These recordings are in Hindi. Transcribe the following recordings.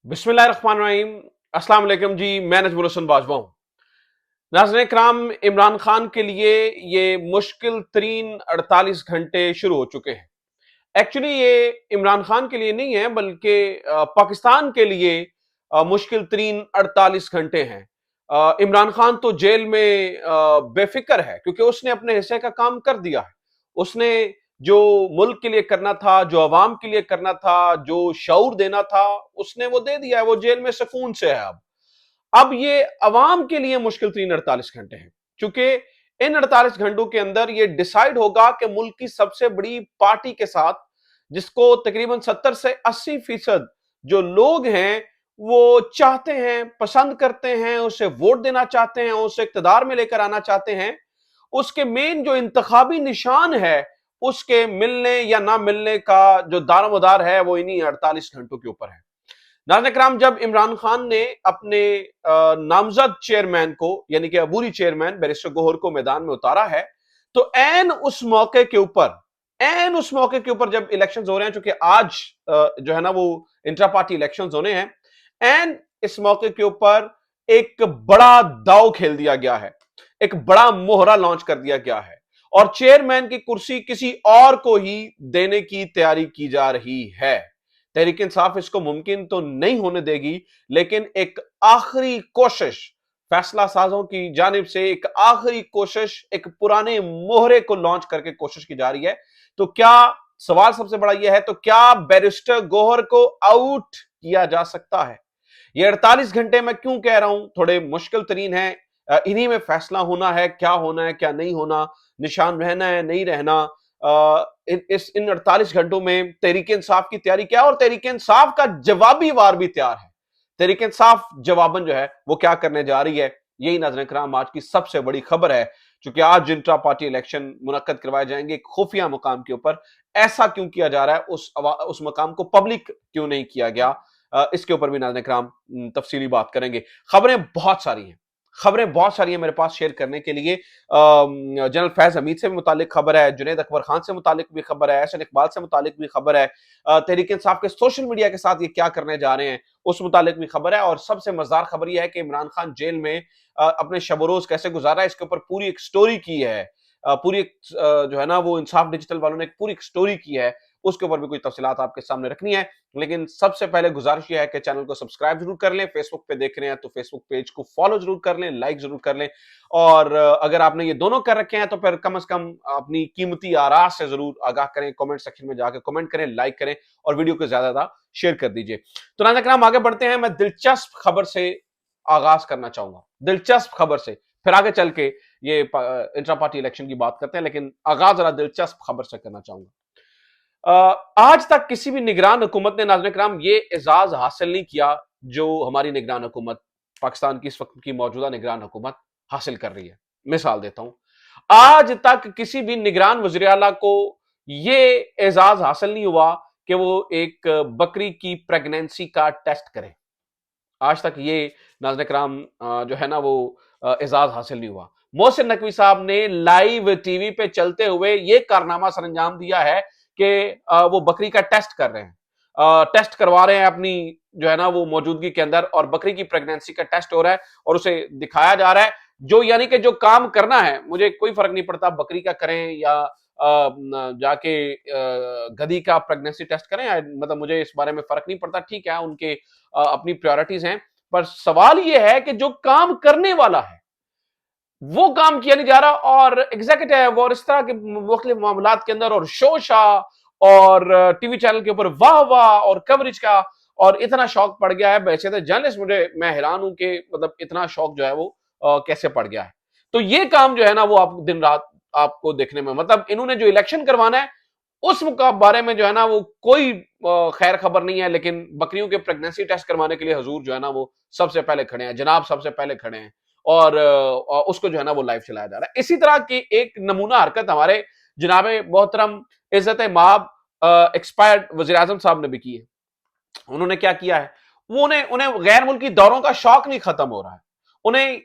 बिस्मिल्लाहिर्रहमानिर्रहीम। अस्सलाम वालेकुम जी, मैं नजमुल हसन बाजवा हूं। नाज़रीन कराम, इमरान खान के लिए ये मुश्किल तरीन 48 घंटे शुरू हो चुके हैं। एक्चुअली ये इमरान खान के लिए नहीं है बल्कि पाकिस्तान के लिए मुश्किल तरीन 48 घंटे हैं। इमरान खान तो जेल में बेफिक्र है क्योंकि उसने अपने हिस्से का काम कर दिया है। उसने जो मुल्क के लिए करना था, जो अवाम के लिए करना था, जो शऊर देना था, उसने वो दे दिया है। वो जेल में सुकून से है। अब ये अवाम के लिए मुश्किल तरीन 48 घंटे हैं क्योंकि इन 48 घंटों के अंदर ये डिसाइड होगा कि मुल्क की सबसे बड़ी पार्टी के साथ, जिसको तकरीबन 70 से 80% जो लोग हैं वो चाहते हैं, पसंद करते हैं, उसे वोट देना चाहते हैं, उसे इक्तदार में लेकर आना चाहते हैं, उसके मेन जो इंतखाबी निशान है उसके मिलने या ना मिलने का जो दारोमदार है वो इन्हीं 48 घंटों के ऊपर है। नाज़रीन इकराम, जब इमरान खान ने अपने नामजद चेयरमैन को यानी कि अबूरी चेयरमैन बैरिस्टर गोहर को मैदान में उतारा है, तो एन उस मौके के ऊपर जब इलेक्शंस हो रहे हैं, चूंकि आज जो है ना वो इंट्रा पार्टी इलेक्शंस होने हैं, एन इस मौके के ऊपर एक बड़ा दाव खेल दिया गया है, एक बड़ा मोहरा लॉन्च कर दिया गया है और चेयरमैन की कुर्सी किसी और को ही देने की तैयारी की जा रही है। तहरीक इंसाफ इसको मुमकिन तो नहीं होने देगी, लेकिन एक आखिरी कोशिश फैसला साजों की जानिब से, एक आखिरी कोशिश, एक पुराने मोहरे को लॉन्च करके कोशिश की जा रही है। तो क्या सवाल सबसे बड़ा यह है, तो क्या बैरिस्टर गोहर को आउट किया जा सकता है? ये 48 घंटे मैं क्यों कह रहा हूं थोड़े मुश्किल तरीन है। इन्हीं में फैसला होना है, क्या नहीं होना, निशान रहना है, नहीं रहना। इन 48 घंटों में तहरीक इंसाफ की तैयारी क्या है और तहरीक इंसाफ का जवाबी वार भी तैयार है। तहरीक इंसाफ जवाबन जो है वो क्या करने जा रही है, यही नाज़रीन कराम आज की सबसे बड़ी खबर है। क्योंकि आज इंट्रा पार्टी इलेक्शन मुनक्कद करवाए जाएंगे खुफिया मुकाम के ऊपर। ऐसा क्यों किया जा रहा है, उस मकाम को पब्लिक क्यों नहीं किया गया, इसके ऊपर भी नाज़रीन कराम तफसीली बात करेंगे। खबरें बहुत सारी हैं मेरे पास शेयर करने के लिए। जनरल फैज हमीद से भी मुतालिक खबर है, जुनैद अकबर खान से मुतालिक भी खबर है, एहसन इकबाल से मुतालिक भी खबर है, तहरीक इंसाफ के सोशल मीडिया के साथ ये क्या करने जा रहे हैं उस मुतालिक भी खबर है। और सबसे मजेदार खबर यह है कि इमरान खान जेल में अपने शब रोज कैसे गुजारा है, इसके ऊपर पूरी एक स्टोरी की है। पूरी एक जो है ना वो इंसाफ डिजिटल वालों ने एक पूरी एक स्टोरी की है, उसके ऊपर भी कुछ तफसीलात आपके सामने रखनी है। लेकिन सबसे पहले गुजारिश यह है कि चैनल को सब्सक्राइब जरूर कर लें, फेसबुक पे देख रहे हैं तो फेसबुक पेज को फॉलो जरूर कर लें, लाइक जरूर कर लें। और अगर आपने ये दोनों कर रखे हैं तो फिर कम से कम अपनी कीमती आरा से जरूर आगाह करें, कमेंट सेक्शन में जाकर कमेंट करें, लाइक करें और वीडियो को ज्यादा शेयर कर दीजिए। तो नाज़रीन हम आगे बढ़ते हैं। मैं दिलचस्प खबर से आगाज करना चाहूंगा, दिलचस्प खबर से, फिर आगे चल के ये इंट्रा पार्टी इलेक्शन की बात करते हैं, लेकिन आगाज जरा दिलचस्प खबर से करना चाहूंगा। आज तक किसी भी निगरान हुकूमत ने नाज़रीन कराम ये एजाज हासिल नहीं किया जो हमारी निगरान हुकूमत, पाकिस्तान की इस वक्त की मौजूदा निगरान हुकूमत हासिल कर रही है। मिसाल देता हूं, आज तक किसी भी निगरान वज़ीर आला को ये एजाज हासिल नहीं हुआ कि वो एक बकरी की प्रेगनेंसी का टेस्ट करे। आज तक ये नाज़रीन कराम जो है ना वो एजाज हासिल नहीं हुआ। मोहसिन नकवी साहब ने लाइव टीवी पे चलते हुए ये कारनामा सर अंजाम दिया है कि वो बकरी का टेस्ट कर रहे हैं, टेस्ट करवा रहे हैं अपनी जो है ना वो मौजूदगी के अंदर, और बकरी की प्रेगनेंसी का टेस्ट हो रहा है और उसे दिखाया जा रहा है। जो यानी कि जो काम करना है, मुझे कोई फर्क नहीं पड़ता बकरी का करें या जाके गधी का प्रेगनेंसी टेस्ट करें, मतलब मुझे इस बारे में फर्क नहीं पड़ता। ठीक है, उनके अपनी प्रायोरिटीज हैं, पर सवाल यह है कि जो काम करने वाला है वो काम किया नहीं जा रहा, और एग्जीक्यूटिव और इस तरह के मुख्तलिफ मामलात के अंदर और शोशा और टीवी चैनल के ऊपर वाह वाह और कवरेज का और इतना शौक पड़ गया है। वैसे तो जर्नलिस्ट, मैं हैरान हूं कि मतलब इतना शौक जो है वो कैसे पड़ गया है। तो ये काम जो है ना वो आप दिन रात आपको देखने में, मतलब इन्होंने जो इलेक्शन करवाना है उस बारे में जो है ना वो कोई खैर खबर नहीं है, लेकिन बकरियों के प्रेगनेंसी टेस्ट करवाने के लिए हजूर जो है ना वो सबसे पहले खड़े हैं, जनाब सबसे पहले खड़े हैं। और उसको जो है ना वो लाइव चलाया जा रहा है। इसी तरह की एक नमूना हरकत हमारे जनाबे मोहतरम इज्जत माब एक्सपायर्ड वजीर आजम साहब ने भी की है। उन्होंने क्या किया है, वो उन्हें उन्हें गैर मुल्की दौरों का शौक नहीं खत्म हो रहा है, उन्हें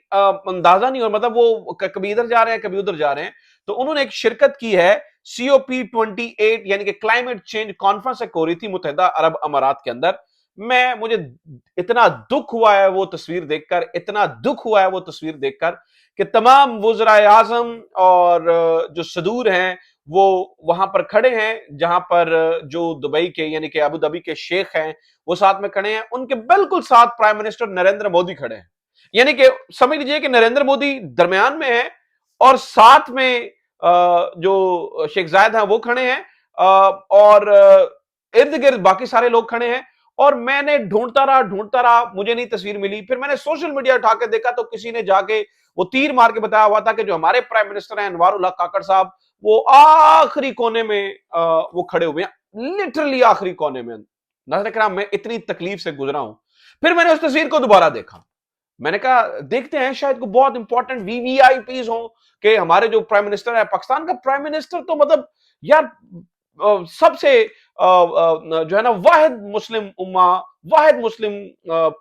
अंदाजा नहीं हो, मतलब वो कभी इधर जा रहे हैं कभी उधर जा रहे हैं। तो उन्होंने एक शिरकत की है COP28 यानी कि क्लाइमेट चेंज कॉन्फ्रेंस एक हो रही थी मुत्तहिदा अरब अमारात के अंदर। मुझे इतना दुख हुआ है वो तस्वीर देखकर, इतना दुख हुआ है वो तस्वीर देखकर कि तमाम वुज़राए आज़म और जो सदूर हैं वो वहां पर खड़े हैं, जहां पर जो दुबई के यानी कि अबू धाबी के शेख हैं वो साथ में खड़े हैं, उनके बिल्कुल साथ प्राइम मिनिस्टर नरेंद्र मोदी खड़े हैं। यानी कि समझ लीजिए कि नरेंद्र मोदी दरमियान में है और साथ में जो शेख जायद हैं वो खड़े हैं, और इर्द गिर्द बाकी सारे लोग खड़े हैं। और मैंने ढूंढता रहा, मुझे नहीं तस्वीर मिली। फिर मैंने सोशल मीडिया उठा के देखा तो किसी ने जाके वो तीर मार के बताया हुआ था कि जो हमारे प्राइम मिनिस्टर हैं अनवारुल हक काकड़ साहब, वो आखिरी कोने में वो खड़े हुए हैं, लिटरली आखिरी कोने में। नाज़रीन किराम, मैं इतनी तकलीफ से गुजरा हूं। फिर मैंने उस तस्वीर को दोबारा देखा। मैंने कहा देखते हैं, शायद को बहुत इंपॉर्टेंट वीवीआईपीज हो कि हमारे जो प्राइम मिनिस्टर है, पाकिस्तान का प्राइम मिनिस्टर तो मतलब यार सबसे जो है ना वाहिद मुस्लिम उम्मा, वाहिद मुस्लिम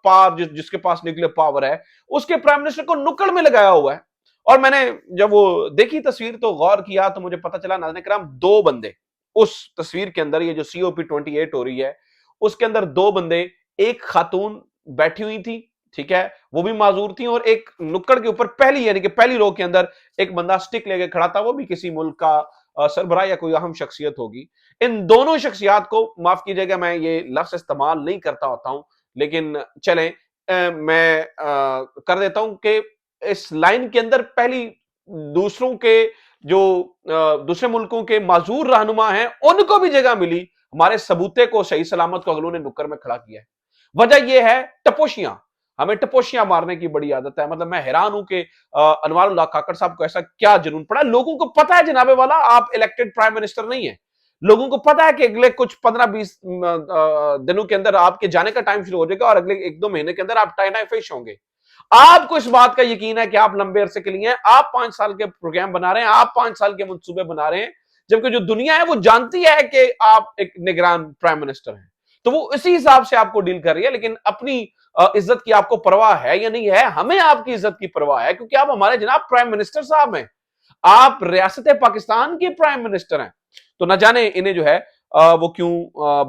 पार जिसके पास न्यूक्लियर पावर है, उसके प्राइम मिनिस्टर को नुक्कड़ में लगाया हुआ है। और मैंने जब वो देखी तस्वीर तो गौर किया तो मुझे पता चला नाज़रीन किराम, दो बंदे उस तस्वीर के अंदर, ये जो COP28 हो रही है उसके अंदर दो बंदे, एक खातून बैठी हुई थी, ठीक है, वो भी माजूर थी, और एक नुक्कड़ के ऊपर पहली यानी कि पहली रो के अंदर एक बंदा स्टिक लेके खड़ा था, वो भी किसी मुल्क का सरबराह या कोई अहम शख्सियत होगी। इन दोनों शख्सियात को, माफ कीजिएगा मैं ये लफ्ज इस्तेमाल नहीं करता होता हूं, लेकिन चलें मैं कर देता हूं कि इस लाइन के अंदर पहली दूसरों के जो दूसरे मुल्कों के माजूर रहनुमा हैं उनको भी जगह मिली, हमारे सबूते को सही सलामत को अगलों ने नुक्कड़ में खड़ा किया है। वजह यह है टपोशियां, हमें टपोशियां मारने की बड़ी आदत है। मतलब मैं हैरान हूं कि अनवारुल्लाह काकड़ साहब को ऐसा क्या जुनून पड़ा। लोगों को पता है जनाबे वाला आप इलेक्टेड प्राइम मिनिस्टर नहीं है, लोगों को पता है कि अगले कुछ 15-20 दिनों के अंदर आपके जाने का टाइम शुरू हो जाएगा और अगले 1-2 महीने के अंदर आप टाइना फिश होंगे। आपको इस बात का यकीन है कि आप लंबे अरसे के लिए हैं, आप 5 साल के प्रोग्राम बना रहे हैं, आप 5 साल के मंसूबे बना रहे हैं, जबकि जो दुनिया है वो जानती है कि आप एक निगरान प्राइम मिनिस्टर हैं, तो वो इसी हिसाब से आपको डील कर रही है। लेकिन अपनी इज्जत की आपको परवाह है या नहीं है? हमें आपकी इज्जत की परवाह है, क्योंकि आप हमारे जनाब प्राइम मिनिस्टर साहब हैं, आप रियासत पाकिस्तान के प्राइम मिनिस्टर हैं। तो न जाने इन्हें जो है वो क्यों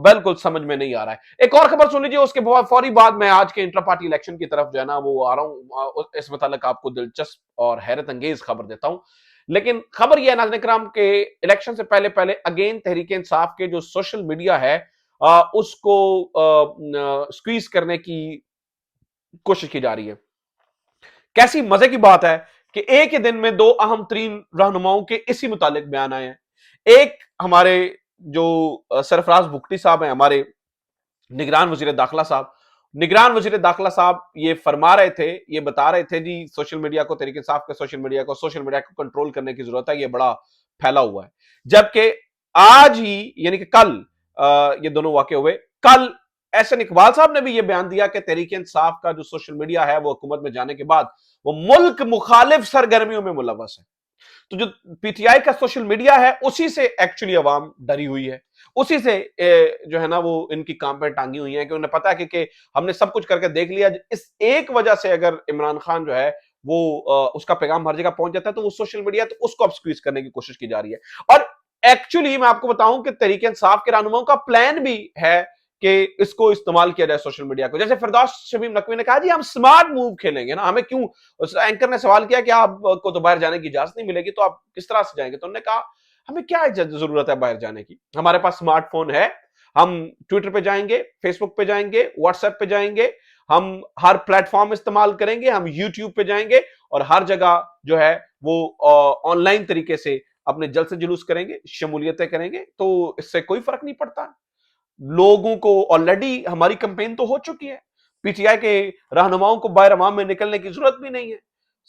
बिल्कुल समझ में नहीं आ रहा है। एक और खबर सुन लीजिए, उसके बहुत फौरी बाद मैं आज के इंटर पार्टी इलेक्शन की तरफ जो है ना वो आ रहा हूं, इस मुतालिक आपको दिलचस्प और हैरत अंगेज खबर देता हूं। लेकिन खबर यह है नाज़रीन किराम के इलेक्शन से पहले पहले अगेन तहरीक इंसाफ के जो सोशल मीडिया है उसको स्क्वीज करने की कोशिश की जा रही है। कैसी मजे की बात है कि एक ही दिन में दो अहम तरीन रहनुमाओं के इसी मुतालिक बयान आए हैं। एक हमारे जो सरफराज भुगटी साहब हैं, हमारे निगरान वजीर दाखिला साहब, निगरान वजीर दाखिला साहब ये फरमा रहे थे, ये बता रहे थे जी सोशल मीडिया को, तरीके साहब के सोशल मीडिया को कंट्रोल करने की जरूरत है, ये बड़ा फैला हुआ है। जबकि आज ही यानी कि कल ये दोनों वाकये हुए। कल एहसन इकबाल साहब ने भी ये बयान दिया कि तहरीक इंसाफ का जो सोशल मीडिया है वो हुकूमत में जाने के बाद वो मुल्क मुखालिफ सरगर्मियों में मुलव्वस है। तो जो पीटीआई का सोशल मीडिया है उसी से एक्चुअली अवाम डरी हुई है, उसी से जो है ना वो इनकी काम पर टांगी हुई है कि उन्हें पता है कि हमने सब कुछ करके देख लिया। इस एक वजह से अगर इमरान खान जो है वो उसका पैगाम हर जगह पहुंच जाता है तो वो सोशल मीडिया, तो उसको अब स्क्वीज करने की कोशिश की जा रही है। और एक्चुअली मैं आपको बताऊं कि तहरीक इंसाफ के रहनुमाओं का प्लान भी है कि इसको इस्तेमाल किया जाए सोशल मीडिया को। जैसे फिरदौस शमीम नकवी ने कहा जी हम स्मार्ट मूव खेलेंगे ना, हमें क्यों, उस एंकर ने सवाल किया कि आपको तो बाहर जाने की इजाजत नहीं मिलेगी तो आप किस तरह से जाएंगे, तो उन्होंने कहा हमें क्या जरूरत है बाहर जाने की, हमारे पास स्मार्टफोन है, हम ट्विटर पे जाएंगे, फेसबुक पे जाएंगे, व्हाट्सएप पे जाएंगे, हम हर प्लेटफॉर्म इस्तेमाल करेंगे, हम यूट्यूब पे जाएंगे और हर जगह जो है वो ऑनलाइन तरीके से अपने जलसे जुलूस करेंगे, शमूलियतें करेंगे, तो इससे कोई फर्क नहीं पड़ता। लोगों को ऑलरेडी हमारी कंपेन तो हो चुकी है, पीटीआई के रहनुमाओं को बाहर अवाम में निकलने की जरूरत भी नहीं है।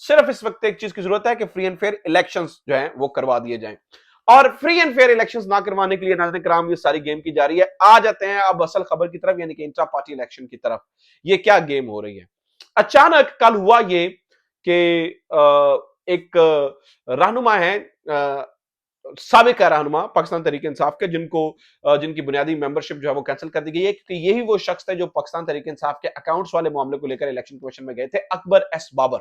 सिर्फ इस वक्त एक चीज की जरूरत है कि फ्री एंड फेयर इलेक्शंस जो हैं वो करवा दिए जाएं। और फ्री एंड फेयर इलेक्शंस ना करवाने के लिए नाज़रीन किराम ये सारी गेम की जा रही है। आ जाते हैं अब असल खबर की तरफ, यानी कि इंट्रा पार्टी इलेक्शन की तरफ। ये क्या गेम हो रही है? अचानक कल हुआ ये कि एक रहनुमा है, साबिक रहनुमा पाकिस्तान तहरीक इंसाफ के, जिनकी बुनियादी मेंबरशिप जो है वो कैंसिल कर दी गई है, क्योंकि यही वो शख्स थे जो पाकिस्तान तहरीक इंसाफ के अकाउंट्स वाले मामले को लेकर इलेक्शन कमीशन में गए थे, अकबर एस बाबर।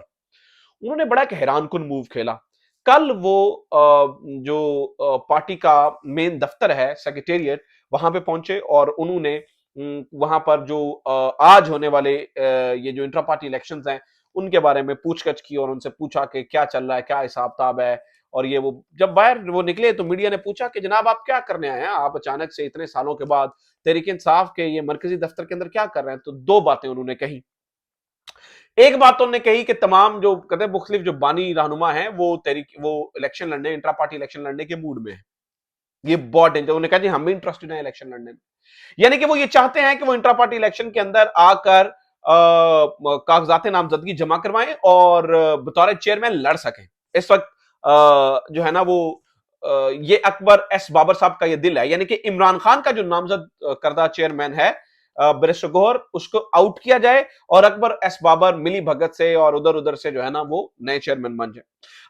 उन्होंने बड़ा एक हैरानकुन मूव खेला। कल वो जो पार्टी का मेन दफ्तर है, सेक्रेटेरिएट, वहां पे पहुंचे और उन्होंने वहां पर जो आज होने वाले ये जो इंट्रा पार्टी इलेक्शंस हैं उनके बारे में पूछगछ की और उनसे पूछा कि क्या चल रहा है, क्या हिसाब किताब है। और ये वो जब बाहर वो निकले तो मीडिया ने पूछा कि जनाब आप क्या करने आए हैं, आप अचानक से इतने सालों के बाद तहरीक इंसाफ के ये मरकजी दफ्तर के अंदर क्या कर रहे हैं। तो दो बातें उन्होंने कही। एक बात तो उन्होंने कही कि तमाम जो कहते हैं मुख्तलिफ जो बानी रहनुमा है वो इलेक्शन लड़ने, इंट्रा पार्टी इलेक्शन लड़ने के मूड में है। ये बहुत डेंजर। उन्होंने कहा जी हम भी इंटरेस्टेड हैं इलेक्शन लड़ने में। यानी कि वो ये चाहते हैं कि वो इंट्रा पार्टी इलेक्शन के अंदर आकर कागजात नामजदगी जमा करवाएं और बतौर चेयरमैन लड़ सकें। इस वक्त जो है ना वो ये अकबर एस बाबर साहब का ये दिल है। यानी कि इमरान खान का जो नामजद करदा चेयरमैन है बैरिस्टर गौहर, उसको आउट किया जाए और अकबर एस बाबर मिली भगत से और उधर उधर से जो है ना वो नए चेयरमैन बन जाए।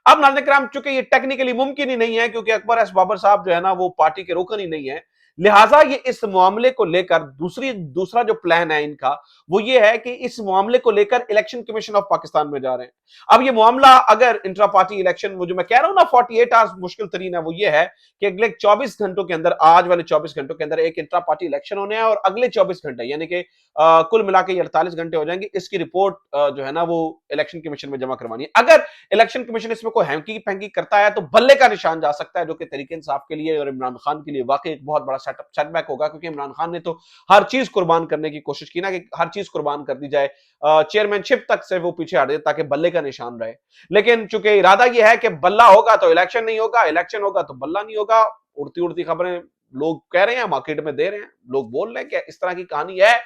अब नाज़रीन किराम चूंकि ये टेक्निकली मुमकिन ही नहीं है क्योंकि अकबर एस बाबर साहब जो है ना वो पार्टी के रुकन ही नहीं है, लिहाजा ये इस मामले को लेकर दूसरा जो प्लान है इनका वो ये है कि इस मामले को लेकर इलेक्शन कमीशन ऑफ पाकिस्तान में जा रहे हैं। अब ये मामला अगर इंट्रा पार्टी इलेक्शन, वो जो मैं कह रहा हूं ना 48 आवर्स मुश्किल तरीन है, वो ये है कि अगले 24 घंटों के अंदर, आज वाले 24 घंटों के अंदर एक इंट्रा पार्टी इलेक्शन होने हैं और अगले 24 घंटे यानी कि कुल मिला के 48 घंटे हो जाएंगे। इसकी रिपोर्ट जो है ना वो इलेक्शन कमीशन में जमा करवानी है। अगर इलेक्शन कमीशन इसमें कोई हैंकी पैंकी करता है तो बल्ले का निशान जा सकता है, जो कि तहरीक इंसाफ के लिए और इमरान खान के लिए वाकई एक बहुत बड़ा सेटबैक होगा, क्योंकि इमरान खान ने तो हर चीज कुर्बान करने की कोशिश की ना, कि हर चीज कुर्बान कर दी जाए, चेयरमैनशिप तक से वो पीछे हट दे ताकि बल्ले का निशान रहे। लेकिन चूंकि इरादा यह है कि बल्ला होगा तो इलेक्शन नहीं होगा, इलेक्शन होगा तो बल्ला नहीं होगा। उड़ती उड़ती खबरें लोग कह रहे हैं, मार्केट में दे रहे हैं, लोग बोल रहे हैं कि इस तरह की कहानी है।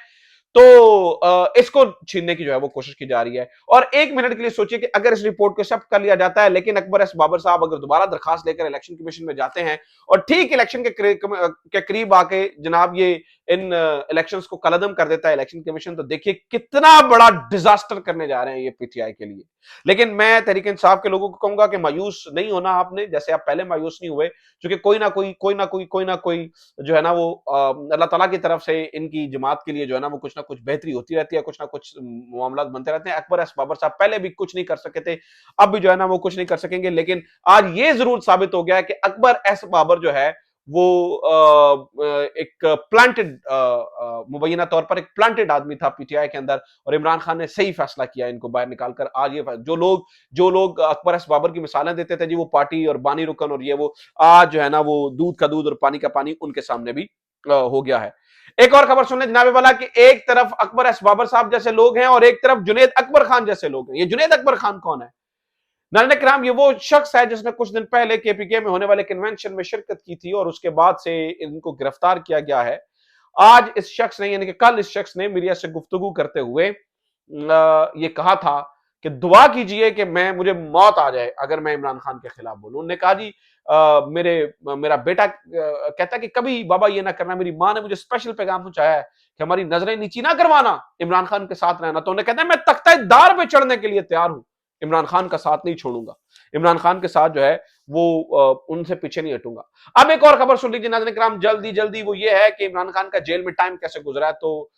तो इसको छीनने की जो है वो कोशिश की जा रही है। और एक मिनट के लिए सोचिए कि अगर इस रिपोर्ट को एक्सेप्ट कर लिया जाता है, लेकिन अकबर एस बाबर साहब अगर दोबारा दरखास्त लेकर इलेक्शन कमीशन में जाते हैं और ठीक इलेक्शन के करीब आके जनाब ये इन इलेक्शंस को कलअदम कर देता है इलेक्शन कमीशन, तो देखिए कितना बड़ा डिजास्टर करने जा रहे हैं ये पीटीआई के लिए। लेकिन मैं तहरीक इंसाफ के लोगों को कहूंगा कि मायूस नहीं होना आपने, जैसे आप पहले मायूस नहीं हुए, क्योंकि कोई ना कोई जो है ना वो अल्लाह ताला की तरफ से इनकी जमात के लिए जो है ना वो कुछ ना कुछ बेहतरी होती रहती है, कुछ ना कुछ मामला बनते रहते हैं। अकबर एस बाबर साहब पहले भी कुछ नहीं कर सके थे, अब भी जो है ना वो कुछ नहीं कर सकेंगे। लेकिन आज ये जरूर साबित हो गया है कि अकबर एस बाबर जो है वो एक प्लांटेड, मुबैना तौर पर एक प्लांटेड आदमी था पीटीआई के अंदर, और इमरान खान ने सही फैसला किया इनको बाहर निकालकर। आज ये जो लोग अकबर एस बाबर की मिसालें देते थे जी, वो पार्टी और बानी रुकन और ये वो, आज जो है ना वो दूध का दूध और पानी का पानी उनके सामने भी हो गया है। एक और खबर सुन ले जनाब वाला, कि एक तरफ अकबर एस बाबर साहब जैसे लोग हैं और एक तरफ जुनैद अकबर खान जैसे लोग हैं। ये जुनैद अकबर खान कौन है? नाज़रीन किराम, ये वो शख्स है जिसने कुछ दिन पहले केपीके में होने वाले कन्वेंशन में शिरकत की थी और उसके बाद से इनको गिरफ्तार किया गया है। आज इस शख्स ने, यानी कि कल इस शख्स ने मीडिया से गुफ्तगू करते हुए ये कहा था कि दुआ कीजिए कि मुझे मौत आ जाए अगर मैं इमरान खान के खिलाफ बोलूं। उन्होंने कहा जी मेरा बेटा कहता है कि कभी बाबा ये ना करना, मेरी मां ने मुझे स्पेशल पैगाम पहुंचाया है कि हमारी नजरें नीची ना करवाना, इमरान खान के साथ रहना। तो उन्हें कहता है मैं तख्ता दार पे चढ़ने के लिए तैयार हूं, इमरान खान का साथ नहीं छोड़ूंगा, इमरान खान के साथ जो है वो उनसे पीछे नहीं हटूंगा। अब एक और खबर सुन लीजिए नाज़रीन किराम, जल्दी जल्दी, वो ये है कि इमरान खान का जेल में टाइम कैसे गुजरा है। तो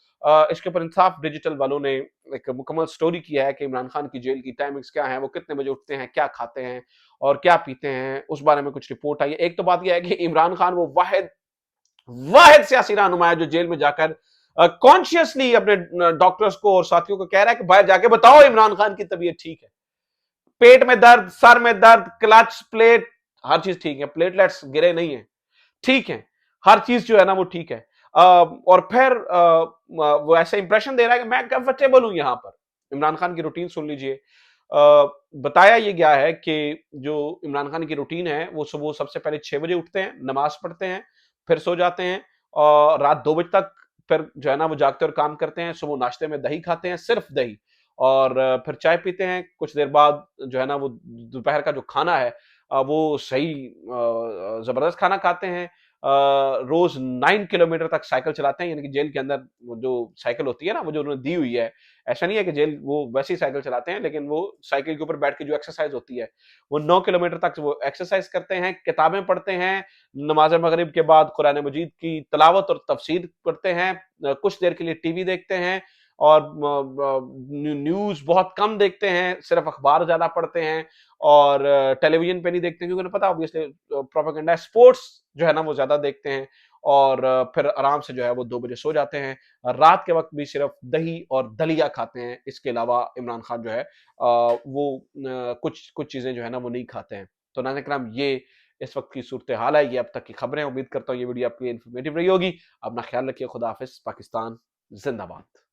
इसके ऊपर इंसाफ डिजिटल वालों ने एक मुकम्मल स्टोरी किया है कि इमरान खान की जेल की टाइमिंग्स क्या है, वो कितने बजे उठते हैं, क्या खाते हैं और क्या पीते हैं, उस बारे में कुछ रिपोर्ट आई है। एक तो बात यह है कि इमरान खान वो वाहिद वाहिद सियासी रहनुमा है जो जेल में जाकर कॉन्शियसली अपने डॉक्टर्स को और साथियों को कह रहा है कि बाहर जाके बताओ इमरान खान की तबीयत ठीक है, पेट में दर्द, सर में दर्द, क्लच प्लेट, हर चीज ठीक है, प्लेटलेट्स गिरे नहीं है, ठीक है, हर चीज जो है ना वो ठीक है। और फिर वो ऐसा इंप्रेशन दे रहा है कि मैं कंफर्टेबल हूं यहां पर। इमरान खान की रूटीन सुन लीजिए। बताया ये गया है कि जो इमरान खान की रूटीन है वो सुबह सबसे पहले 6 बजे उठते हैं, नमाज पढ़ते हैं, फिर सो जाते हैं और रात 2 बजे तक फिर जो है ना वो जागते और काम करते हैं। सुबह नाश्ते में दही खाते हैं, सिर्फ दही, और फिर चाय पीते हैं। कुछ देर बाद जो है ना वो दोपहर का जो खाना है वो सही जबरदस्त खाना खाते हैं। रोज 9 किलोमीटर तक साइकिल चलाते हैं, यानी कि जेल के अंदर वो जो साइकिल होती है ना वो जो उन्होंने दी हुई है, ऐसा नहीं है कि जेल वो वैसी साइकिल चलाते हैं, लेकिन वो साइकिल के ऊपर बैठ के जो एक्सरसाइज होती है वो 9 किलोमीटर तक वो एक्सरसाइज करते हैं, किताबें पढ़ते हैं, नमाज मगरिब के बाद कुरान मजीद की तलावत और तफसीर पढ़ते हैं, कुछ देर के लिए टीवी देखते हैं और न्यूज बहुत कम देखते हैं, सिर्फ अखबार ज्यादा पढ़ते हैं और टेलीविजन पे नहीं देखते क्योंकि उन्हें पता ऑब्वियसली प्रोपेगेंडा। स्पोर्ट्स जो है ना वो ज्यादा देखते हैं और फिर आराम से जो है वो 2 बजे सो जाते हैं। रात के वक़्त भी सिर्फ़ दही और दलिया खाते हैं, इसके अलावा इमरान खान जो है वो कुछ कुछ चीज़ें जो है ना वो नहीं खाते हैं। तो नाज़रीन किराम ये इस वक़्त की सूरत-ए-हाल है, ये अब तक की खबरें हैं। उम्मीद करता हूँ ये वीडियो आपके लिए इन्फॉर्मेटिव रही होगी। अपना ख़्याल रखिए, खुदा हाफ़िज़, पाकिस्तान ज़िंदाबाद।